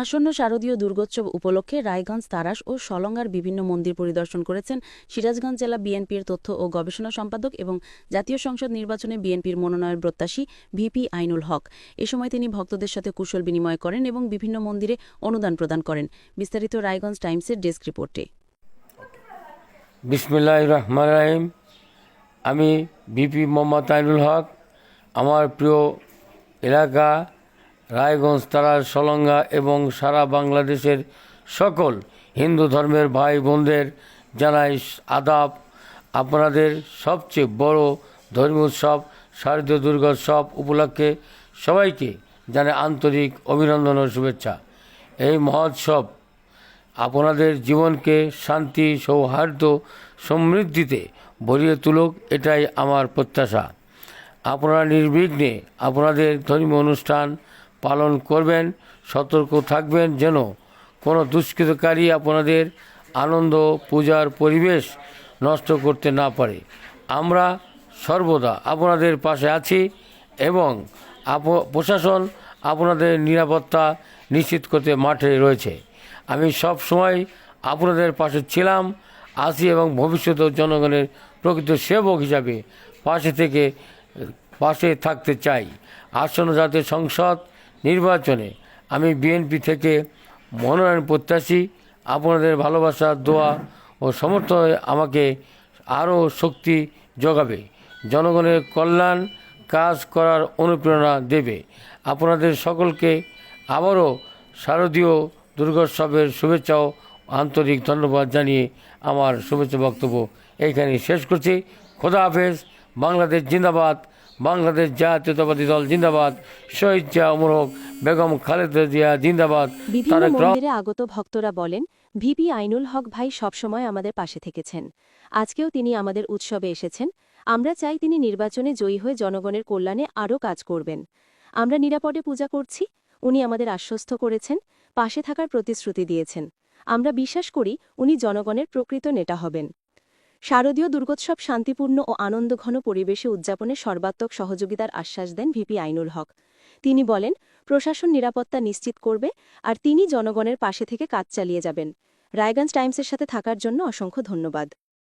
আসন্ন শারদীয় দুর্গোৎসব উপলক্ষে রায়গঞ্জ, তারাস ও সলঙ্গার বিভিন্ন মন্দির পরিদর্শন করেছেন সিরাজগঞ্জ জেলা বিএনপির তথ্য ও গবেষণা সম্পাদক এবং জাতীয় সংসদ নির্বাচনে বিএনপির মনোনয়ন প্রত্যাশী ভিপি আইনুল হক। এ সময় তিনি ভক্তদের সাথে কুশল বিনিময় করেন এবং বিভিন্ন মন্দিরে অনুদান প্রদান করেন। বিস্তারিত রায়গঞ্জ টাইমসের ডেস্ক রিপোর্টে। বিসমিল্লাহির রহমানির রহিম। আমি ভিপি মোহাম্মদ আইনুল হক। আমার প্রিয় এলাকা রায়গঞ্জ, তারাস, সলঙ্গা এবং সারা বাংলাদেশের সকল হিন্দু ধর্মের ভাই বোনদের জানাই আদাব। আপনাদের সবচেয়ে বড় ধর্মীয় উৎসব শারদীয় দুর্গোৎসব উপলক্ষে সবাইকে জানাই আন্তরিক অভিনন্দন ও শুভেচ্ছা। এই মহোৎসব আপনাদের জীবনকে শান্তি, সৌহার্দ্য, সমৃদ্ধিতে ভরিয়ে তুলুক, এটাই আমার প্রত্যাশা। আপনারা নির্বিঘ্নে আপনাদের ধর্মীয় অনুষ্ঠান পালন করবেন, সতর্ক থাকবেন যেন কোনো দুষ্কৃতকারী আপনাদের আনন্দ পূজার পরিবেশ নষ্ট করতে না পারে। আমরা সর্বদা আপনাদের পাশে আছি এবং প্রশাসন আপনাদের নিরাপত্তা নিশ্চিত করতে মাঠে রয়েছে। আমি সব সময় আপনাদের পাশে ছিলাম, আছি এবং ভবিষ্যতেও জনগণের প্রকৃত সেবক হিসাবে পাশে থাকতে চাই। আসন্ন জাতীয় সংসদ নির্বাচনে আমি বিএনপি থেকে মনোনয়ন প্রত্যাশী। আপনাদের ভালোবাসা, দোয়া ও সমর্থন আমাকে আরও শক্তি যোগাবে, জনগণের কল্যাণ কাজ করার অনুপ্রেরণা দেবে। আপনাদের সকলকে আবারও শারদীয় দুর্গোৎসবের শুভেচ্ছা ও আন্তরিক ধন্যবাদ জানিয়ে আমার শুভেচ্ছা বক্তব্য এইখানে শেষ করছি। খোদা হাফেজ। বাংলাদেশ জিন্দাবাদ, বাংলাদেশ জাতীয়তাবাদী দল জিন্দাবাদ, শহীদ জিয়া ওমর হক, বেগম খালেদা জিয়া জিন্দাবাদ। বিভিন্ন মন্দিরে আগত ভক্তরা বলেন, ভিপি আইনুল হক ভাই সবসময় আমাদের পাশে থেকেছেন। আজকেও তিনি আমাদের উৎসবে এসেছেন। আমরা চাই তিনি নির্বাচনে জয়ী হয়ে জনগণের কল্যাণে আরও কাজ করবেন। আমরা নিরাপদে পূজা করছি। উনি আমাদের আশ্বস্ত করেছেন, পাশে থাকার প্রতিশ্রুতি দিয়েছেন। আমরা বিশ্বাস করি উনি জনগণের প্রকৃত নেতা হবেন। শারদীয় দুর্গোৎসব শান্তিপূর্ণ ও আনন্দঘন পরিবেশে উদযাপনে সর্বাত্মক সহযোগিতার আশ্বাস দেন ভিপি আইনুল হক। তিনি বলেন, প্রশাসন নিরাপত্তা নিশ্চিত করবে আর তিনি জনগণের পাশে থেকে কাজ চালিয়ে যাবেন। রায়গঞ্জ টাইমসের সাথে থাকার জন্য অসংখ্য ধন্যবাদ।